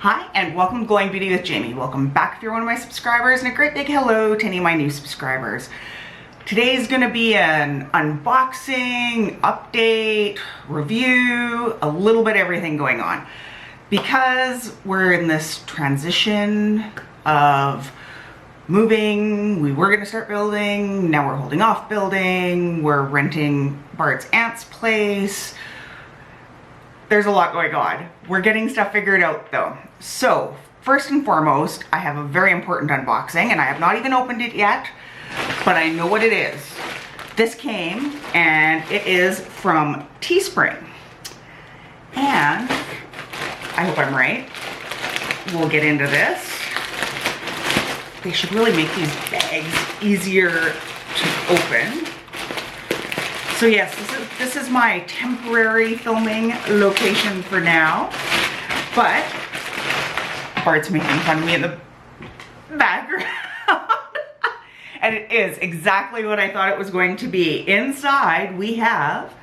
Hi and welcome to Glowing Beauty with Jamie. Welcome back if you're one of my subscribers, and a great big hello to any of my new subscribers. Today's gonna be an unboxing, update, review, a little bit of everything going on. Because we're in this transition of moving, we were gonna start building, now we're holding off building, we're renting Bart's aunt's place. There's a lot going on. We're getting stuff figured out though. So first and foremost, I have a very important unboxing, and I have not even opened it yet, but I know what it is. This came and it is from Teespring. And I hope I'm right. We'll get into this. They should really make these bags easier to open. So yes, this is my temporary filming location for now, but Bart's making fun of me in the background. And it is exactly what I thought it was going to be. Inside we have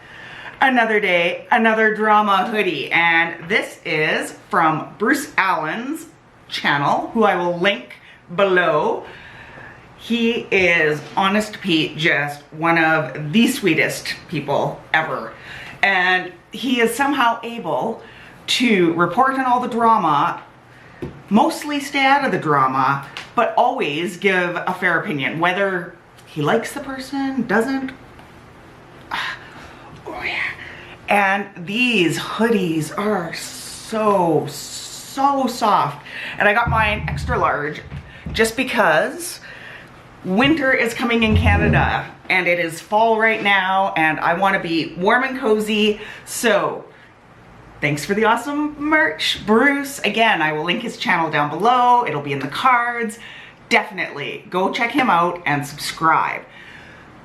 Another Day, Another Drama hoodie, and this is from Bruce Allen's channel, who I will link below. He is, honest to Pete, just one of the sweetest people ever. And he is somehow able to report on all the drama, mostly stay out of the drama, but always give a fair opinion. Whether he likes the person, doesn't. Oh yeah. And these hoodies are so soft. And I got mine extra large just because winter is coming in Canada and it is fall right now and I want to be warm and cozy. So thanks for the awesome merch, Bruce. Again, I will link his channel down below. It'll be in the cards. Definitely go check him out and subscribe.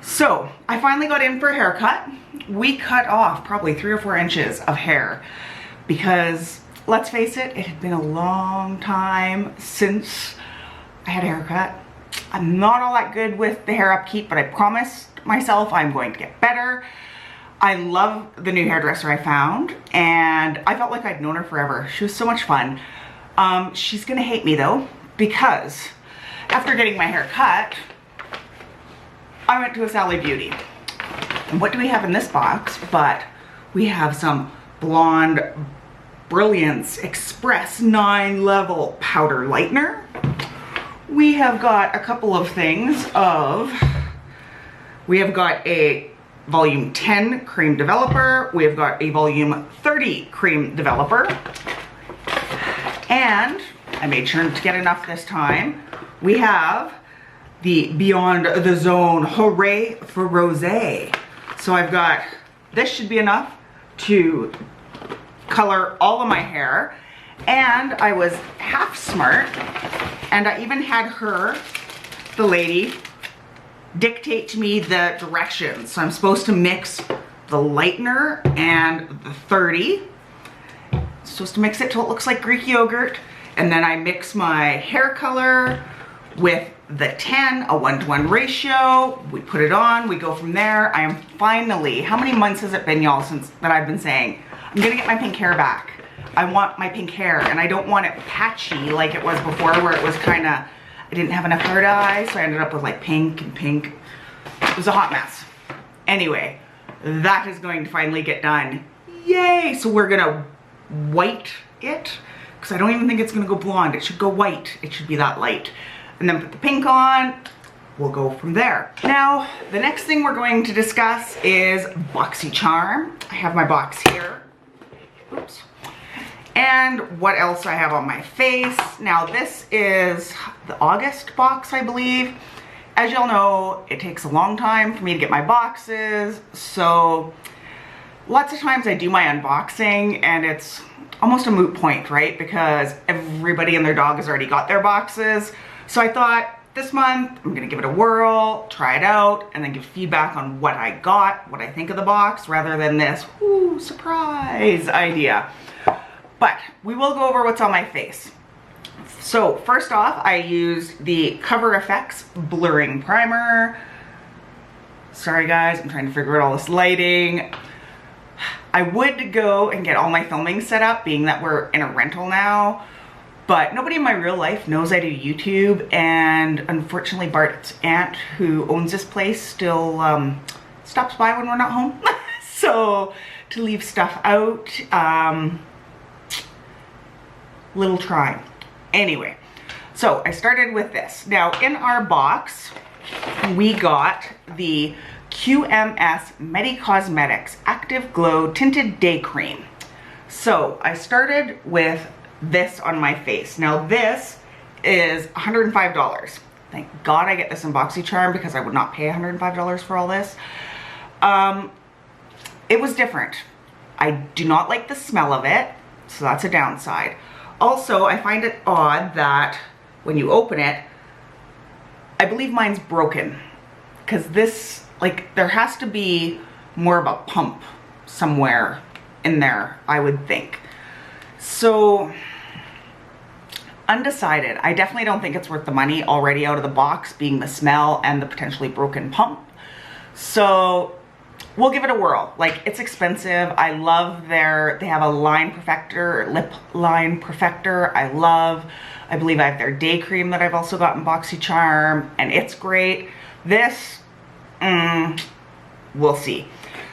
So I finally got in for a haircut. We cut off probably 3 or 4 inches of hair because, let's face it, it had been a long time since I had a haircut. I'm not all that good with the hair upkeep, but I promised myself I'm going to get better. I love the new hairdresser I found, and I felt like I'd known her forever. She was so much fun. She's gonna hate me though, because after getting my hair cut, I went to a Sally Beauty. And what do we have in this box? But we have some Blonde Brilliance Express 9-level powder lightener. We have got a couple of things we have got a volume 10 cream developer, we have got a volume 30 cream developer, and I made sure to get enough this time. We have the Beyond the Zone Hooray for Rosé. So I've got, this should be enough to color all of my hair. And I was half smart, and I even had her, the lady, dictate to me the directions. So I'm supposed to mix the lightener and the 30. I'm supposed to mix it till it looks like Greek yogurt. And then I mix my hair color with the 10, a 1-to-1 ratio. We put it on, we go from there. I am finally, how many months has it been, y'all, since that I've been saying, I'm gonna get my pink hair back. I want my pink hair, and I don't want it patchy like it was before, where it was kind of, I didn't have enough hair dye, so I ended up with like pink and pink. It was a hot mess. Anyway, that is going to finally get done. Yay! So we're gonna white it, because I don't even think it's gonna go blonde. It should go white. It should be that light. And then put the pink on. We'll go from there. Now, the next thing we're going to discuss is BoxyCharm. I have my box here. Oops. And what else I have on my face. Now this is the August box, I believe. As y'all know, it takes a long time for me to get my boxes. So lots of times I do my unboxing and it's almost a moot point, right? Because everybody and their dog has already got their boxes. So I thought this month I'm gonna give it a whirl, try it out, and then give feedback on what I got, what I think of the box, rather than this, ooh, surprise idea. But we will go over what's on my face. So first off, I used the Cover FX Blurring Primer. Sorry guys, I'm trying to figure out all this lighting. I would go and get all my filming set up, being that we're in a rental now, But nobody in my real life knows I do YouTube, and unfortunately Bart's aunt, who owns this place, still stops by when we're not home. So to leave stuff out, little trying. Anyway, so I started with this. Now in our box, we got the QMS Medi Cosmetics Active Glow Tinted Day Cream. So I started with this on my face. Now this is $105. Thank God I get this in BoxyCharm, because I would not pay $105 for all this. It was different. I do not like the smell of it, so that's a downside. Also, I find it odd that when you open it, I believe mine's broken, because this, like, there has to be more of a pump somewhere in there, I would think. So undecided. I definitely don't think it's worth the money already out of the box, being the smell and the potentially broken pump. So we'll give it a whirl. Like, it's expensive. I love they have a line perfector, lip line perfector. I believe I have their day cream that I've also got in BoxyCharm, and it's great. This, we'll see.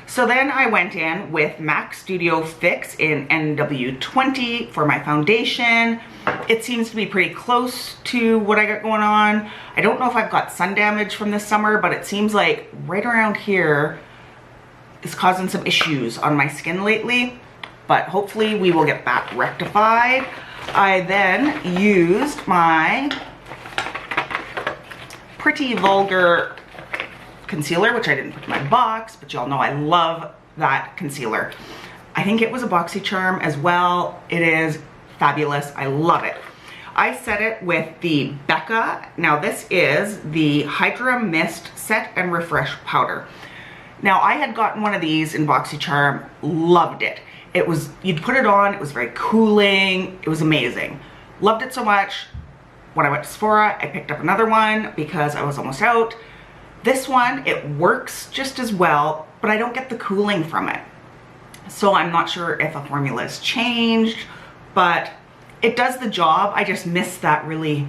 So then I went in with MAC Studio Fix in NW20 for my foundation. It seems to be pretty close to what I got going on. I don't know if I've got sun damage from this summer, but it seems like right around here is causing some issues on my skin lately, but hopefully we will get that rectified. I then used my Pretty Vulgar concealer, which I didn't put in my box, but y'all know I love that concealer. I think it was a BoxyCharm as well. It is fabulous. I love it. I set it with the Becca. Now this is the Hydra Mist Set and Refresh Powder. Now I had gotten one of these in BoxyCharm, loved it. It was, you'd put it on, it was very cooling, it was amazing. Loved it so much. When I went to Sephora, I picked up another one because I was almost out. This one, it works just as well, but I don't get the cooling from it. So I'm not sure if a formula has changed, but it does the job. I just miss that really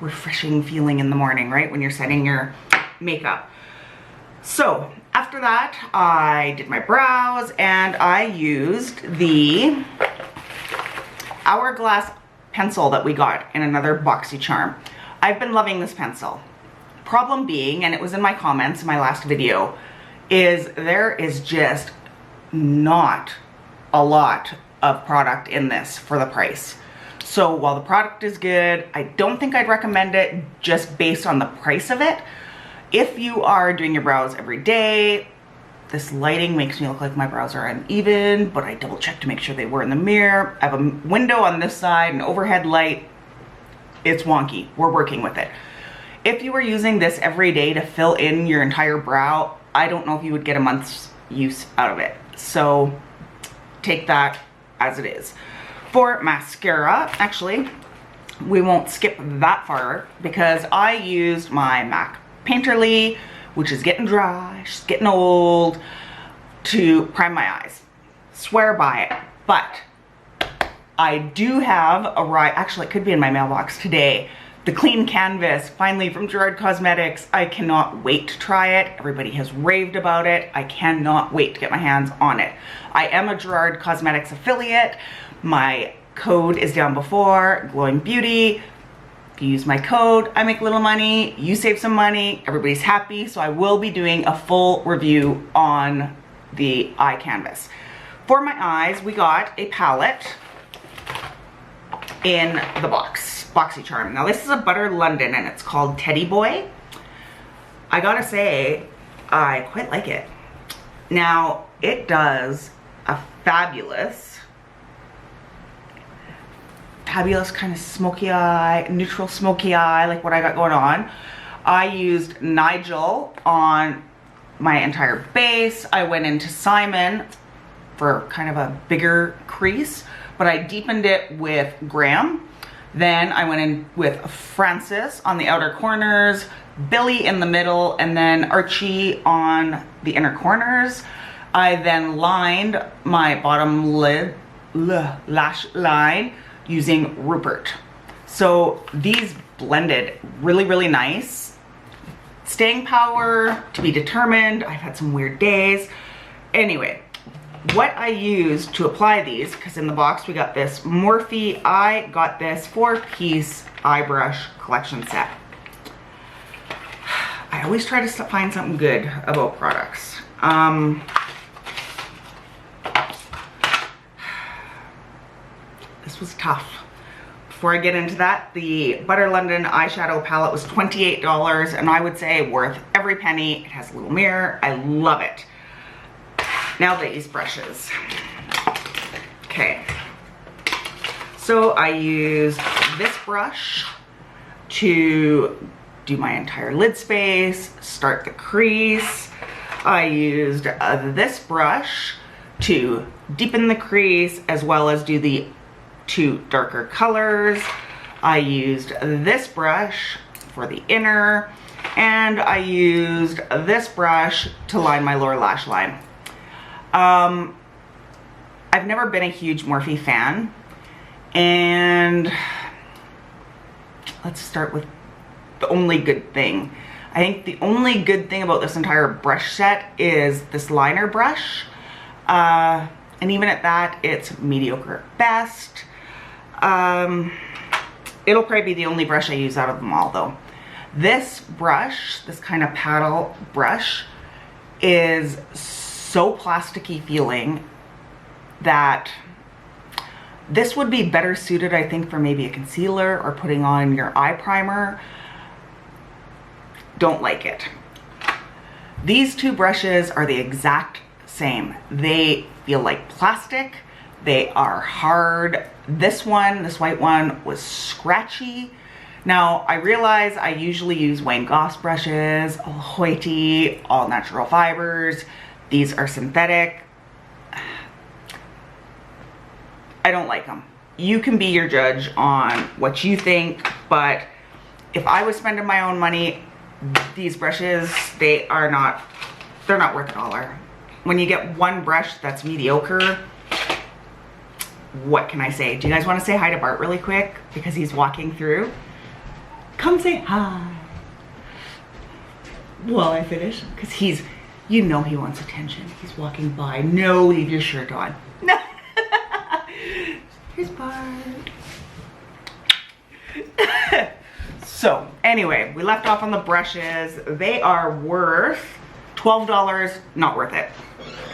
refreshing feeling in the morning, right? When you're setting your makeup. So after that, I did my brows and I used the Hourglass pencil that we got in another BoxyCharm. I've been loving this pencil. Problem being, and it was in my comments in my last video, is there is just not a lot of product in this for the price. So while the product is good, I don't think I'd recommend it just based on the price of it. If you are doing your brows every day, this lighting makes me look like my brows are uneven, but I double checked to make sure they were in the mirror. I have a window on this side, an overhead light. It's wonky. We're working with it. If you were using this every day to fill in your entire brow, I don't know if you would get a month's use out of it. So take that as it is. For mascara, actually, we won't skip that far because I used my MAC Painterly, which is getting dry, she's getting old, to prime my eyes. Swear by it. But I do have actually it could be in my mailbox today, the Clean Canvas, finally from Gerard Cosmetics. I cannot wait to try it. Everybody has raved about it. I cannot wait to get my hands on it. I am a Gerard Cosmetics affiliate. My code is down before, Glowing Beauty. If you use my code, I make a little money, you save some money, everybody's happy. So I will be doing a full review on the eye canvas. For my eyes, we got a palette in the box, BoxyCharm. Now this is a Butter London and it's called Teddy Boy. I gotta say, I quite like it. Now it does a fabulous kind of smoky eye, neutral smoky eye, like what I got going on. I used Nigel on my entire base. I went into Simon for kind of a bigger crease, but I deepened it with Graham. Then I went in with Francis on the outer corners, Billy in the middle, and then Archie on the inner corners. I then lined my bottom lid, lash line using Rupert. So these blended really, really nice. Staying power to be determined. I've had some weird days. Anyway, what I used to apply these, because in the box we got this Morphe, I got this 4-piece eye brush collection set. I always try to find something good about products. This was tough. Before I get into that, the Butter London eyeshadow palette was $28, and I would say worth every penny. It has a little mirror. I love it. Now these brushes. Okay. So I used this brush to do my entire lid space, start the crease. I used this brush to deepen the crease as well as do the 2 darker colors. I used this brush for the inner, and I used this brush to line my lower lash line. I've never been a huge Morphe fan, and let's start with the only good thing. I think the only good thing about this entire brush set is this liner brush, and even at that, it's mediocre at best. It'll probably be the only brush I use out of them all though. This brush, this kind of paddle brush, is so plasticky feeling that this would be better suited, I think, for maybe a concealer or putting on your eye primer. Don't like it. These 2 brushes are the exact same. They feel like plastic. They are hard. This one, this white one, was scratchy. Now, I realize I usually use Wayne Goss brushes, all hoity, all natural fibers. These are synthetic. I don't like them. You can be your judge on what you think, but if I was spending my own money, these brushes, they're not worth a dollar. When you get one brush that's mediocre, what can I say? Do you guys want to say hi to Bart really quick? Because he's walking through. Come say hi while I finish. Because he's, you know he wants attention. He's walking by. No, leave your shirt on. No. Here's Bart. So anyway, we left off on the brushes. They are worth $12. Not worth it.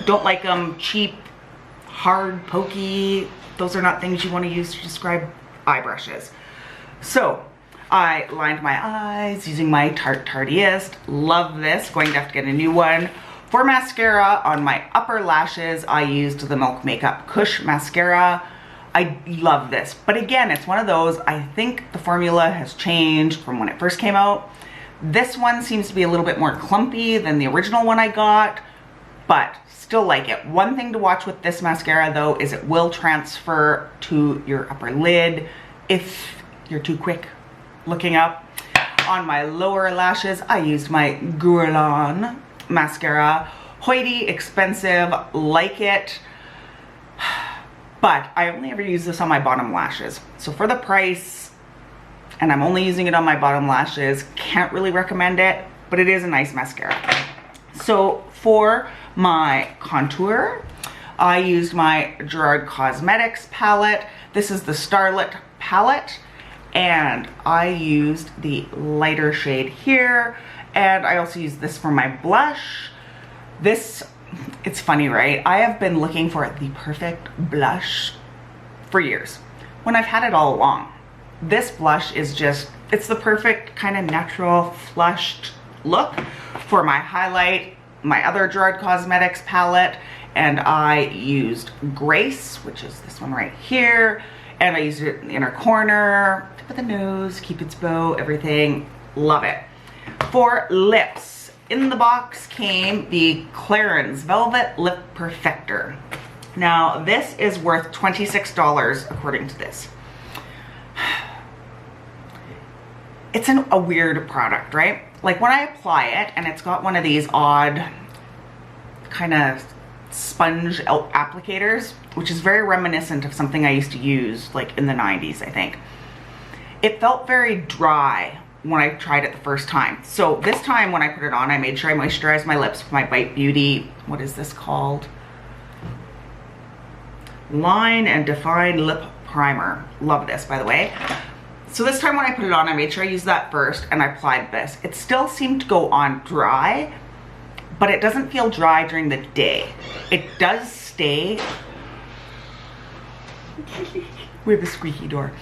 Don't like them. Cheap, hard, pokey. Those are not things you want to use to describe eye brushes. So I lined my eyes using my Tarte Tartiest. Love this. Going to have to get a new one. For mascara on my upper lashes, I used the Milk Makeup Kush mascara. I love this. But again, it's one of those, I think the formula has changed from when it first came out. This one seems to be a little bit more clumpy than the original one I got, but still like it. One thing to watch with this mascara though is it will transfer to your upper lid if you're too quick looking up. On my lower lashes, I used my Guerlain mascara. Hoity, expensive, like it, but I only ever use this on my bottom lashes. So for the price, and I'm only using it on my bottom lashes, can't really recommend it, but it is a nice mascara. So for my contour, I used my Gerard Cosmetics palette. This is the Starlet palette, and I used the lighter shade here, and I also used this for my blush. This, it's funny, right? I have been looking for the perfect blush for years, when I've had it all along. This blush is just, it's the perfect kind of natural flushed look for my highlight, my other Gerard Cosmetics palette, and I used Grace, which is this one right here, and I used it in the inner corner, tip of the nose, keep its bow, everything. Love it. For lips, in the box came the Clarins Velvet Lip Perfector. Now this is worth $26 according to this. It's a weird product, right? Like when I apply it, and it's got one of these odd kind of sponge applicators, which is very reminiscent of something I used to use like in the 90s, I think. it felt very dry when I tried it the first time. So this time when I put it on, I made sure I moisturized my lips with my Bite Beauty, what is this called? Line and Define Lip Primer. Love this, by the way. So this time when I put it on, I made sure I used that first and I applied this. It still seemed to go on dry, but it doesn't feel dry during the day. It does stay. We have a squeaky door.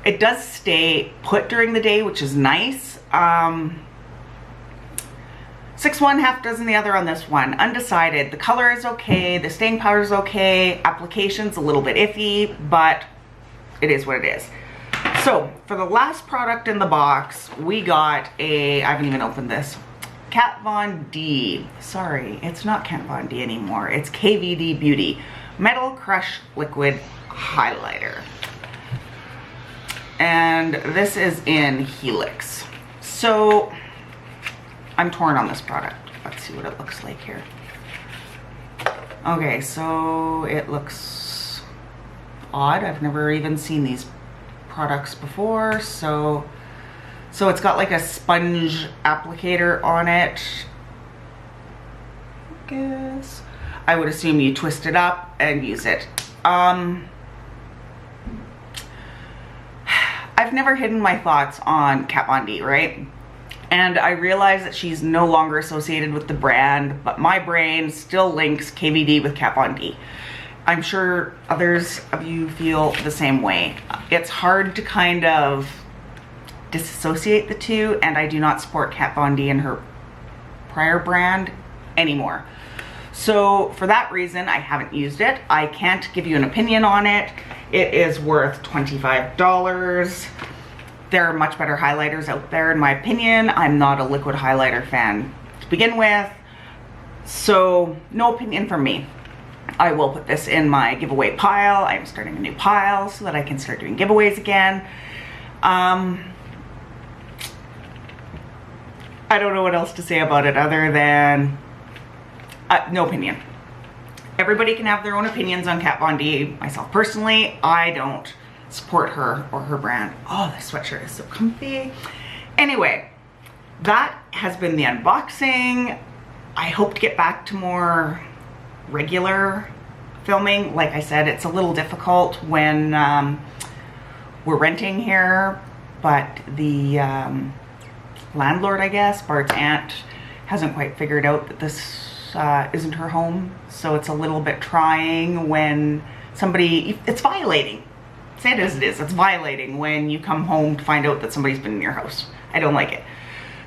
It does stay put during the day, which is nice. 6 one, half dozen the other on this one. Undecided. The color is okay. The staying powder is okay. Application's a little bit iffy, but it is what it is. So for the last product in the box, we got a, I haven't even opened this, Kat Von D. Sorry, it's not Kat Von D anymore. It's KVD Beauty Metal Crush Liquid Highlighter. And this is in Helix. So I'm torn on this product. Let's see what it looks like here. Okay, so it looks odd. I've never even seen these products before. So it's got like a sponge applicator on it. I guess I would assume you twist it up and use it. I've never hidden my thoughts on Kat Von D, right? And I realize that she's no longer associated with the brand, but my brain still links KVD with Kat Von D. I'm sure others of you feel the same way. It's hard to kind of disassociate the two, and I do not support Kat Von D and her prior brand anymore. So for that reason, I haven't used it. I can't give you an opinion on it. It is worth $25. There are much better highlighters out there in my opinion. I'm not a liquid highlighter fan to begin with, so no opinion from me. I will put this in my giveaway pile. I'm starting a new pile so that I can start doing giveaways again. I don't know what else to say about it other than no opinion. Everybody can have their own opinions on Kat Von D. Myself personally, I don't support her or her brand. Oh, this sweatshirt is so comfy. Anyway, that has been the unboxing. I hope to get back to more regular filming. Like I said, it's a little difficult when we're renting here, but the landlord, I guess, Bart's aunt, hasn't quite figured out that this isn't her home, so it's a little bit trying when somebody, it's violating. Say it as it is, it's violating when you come home to find out that somebody's been in your house. I don't like it.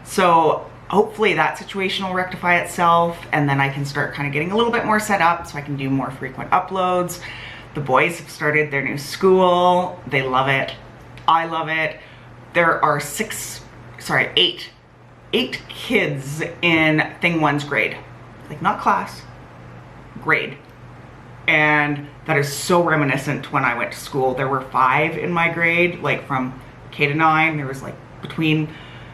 So hopefully that situation will rectify itself, and then I can start kind of getting a little bit more set up so I can do more frequent uploads. The boys have started their new school. They love it. I love it. There are eight kids in Thing 1's grade. Like, not class, grade. And that is so reminiscent to when I went to school. There were 5 in my grade, like from K to 9. There was like between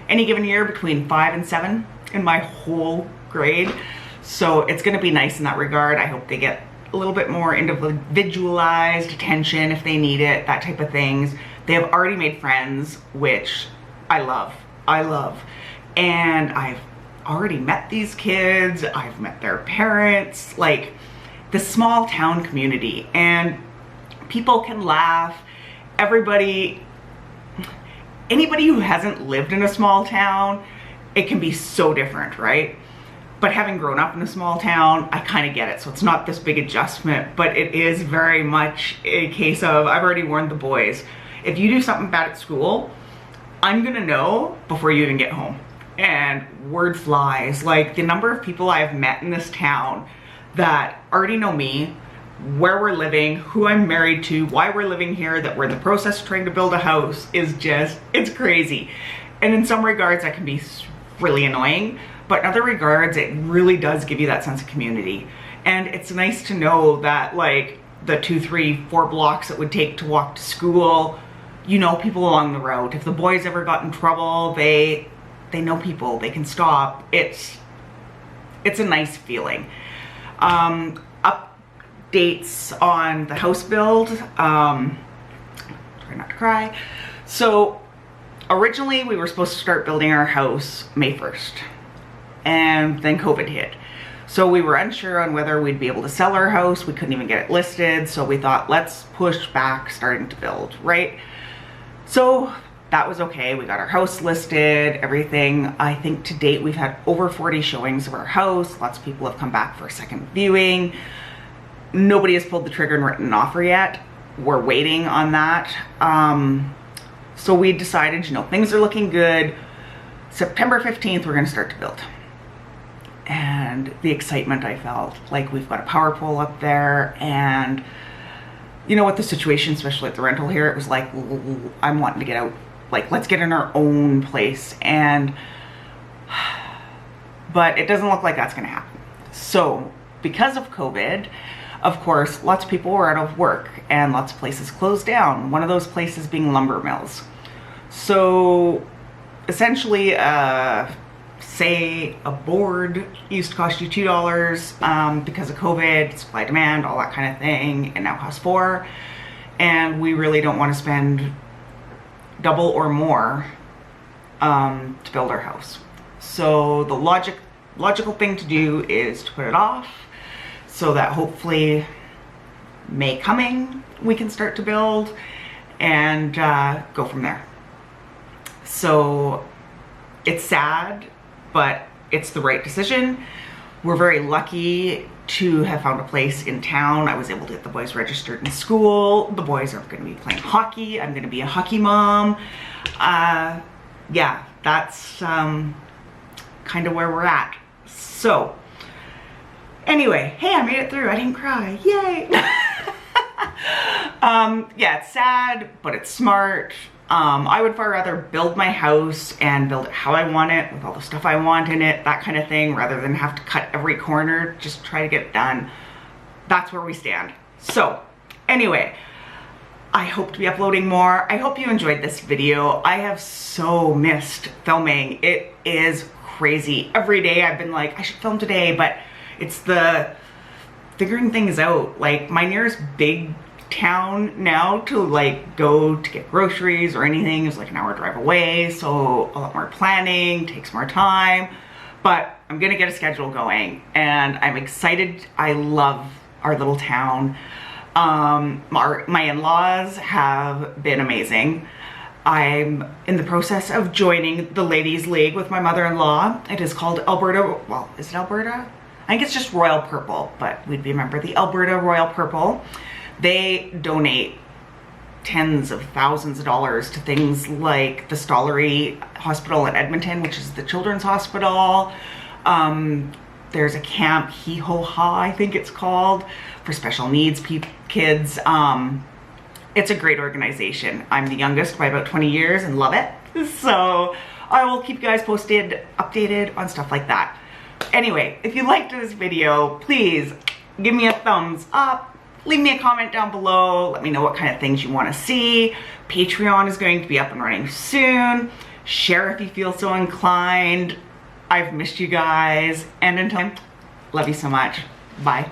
any given year between 5 and 7 in my whole grade. So it's gonna be nice in that regard. I hope they get a little bit more individualized attention if they need it, that type of things. They have already made friends, which I love. And I've already met these kids. I've met their parents, like the small town community, and people can laugh. Anybody who hasn't lived in a small town, it can be so different, right? But having grown up in a small town, I kind of get it. So it's not this big adjustment, but it is very much a case of, I've already warned the boys, if you do something bad at school, I'm gonna know before you even get home. And word flies. Like, the number of people I've met in this town that already know me, where we're living, who I'm married to, why we're living here, that we're in the process of trying to build a house, is just, it's crazy. And in some regards that can be really annoying, but in other regards it really does give you that sense of community. And it's nice to know that, like, the 2, 3, 4 blocks it would take to walk to school, you know people along the road. If the boys ever got in trouble, they know people, they can stop. It's a nice feeling. Updates on the house build. Try not to cry. So originally we were supposed to start building our house May 1st, and then COVID hit. So we were unsure on whether we'd be able to sell our house. We couldn't even get it listed. So we thought, let's push back starting to build, right? So that was okay. We got our house listed, everything. I think to date, we've had over 40 showings of our house. Lots of people have come back for a second viewing. Nobody has pulled the trigger and written an offer yet. We're waiting on that. So we decided, you know, things are looking good. September 15th, we're gonna start to build. And the excitement I felt, like we've got a power pole up there, and you know what, the situation, especially at the rental here, it was like, I'm wanting to get out, like let's get in our own place. And but it doesn't look like that's gonna happen. So because of COVID, of course, lots of people were out of work and lots of places closed down. One of those places being lumber mills. So essentially, say a board used to cost you $2 because of COVID, supply demand, all that kind of thing, and now costs $4. And we really don't want to spend double or more to build our house. So the logical thing to do is to put it off so that hopefully May coming we can start to build and go from there. So it's sad, but it's the right decision. We're very lucky to have found a place in town. I was able to get the boys registered in school. The boys are gonna be playing hockey. I'm gonna be a hockey mom. Yeah, that's kind of where we're at. So anyway, hey, I made it through. I didn't cry, yay. Yeah, it's sad, but it's smart. I would far rather build my house and build it how I want it, with all the stuff I want in it, that kind of thing, rather than have to cut every corner, just try to get it done. That's where we stand. So anyway, I hope to be uploading more. I hope you enjoyed this video. I have so missed filming. It is crazy. Every day I've been like, I should film today, but it's the figuring things out. Like my nearest big town now to like go to get groceries or anything is like an hour drive away, so a lot more planning, takes more time, but I'm gonna get a schedule going and I'm excited. I love our little town. My in-laws have been amazing. I'm in the process of joining the ladies league with my mother-in-law. It is called Alberta, well, is it Alberta? I think it's just Royal Purple, but we'd be a member of the Alberta Royal Purple. They donate tens of thousands of dollars to things like the Stollery Hospital in Edmonton, which is the children's hospital. There's a camp, Hee Ho Ha, I think it's called, for special needs kids. It's a great organization. I'm the youngest by about 20 years and love it. So I will keep you guys updated on stuff like that. Anyway, if you liked this video, please give me a thumbs up. Leave me a comment down below. Let me know what kind of things you want to see. Patreon is going to be up and running soon. Share if you feel so inclined. I've missed you guys. And until then, love you so much. Bye.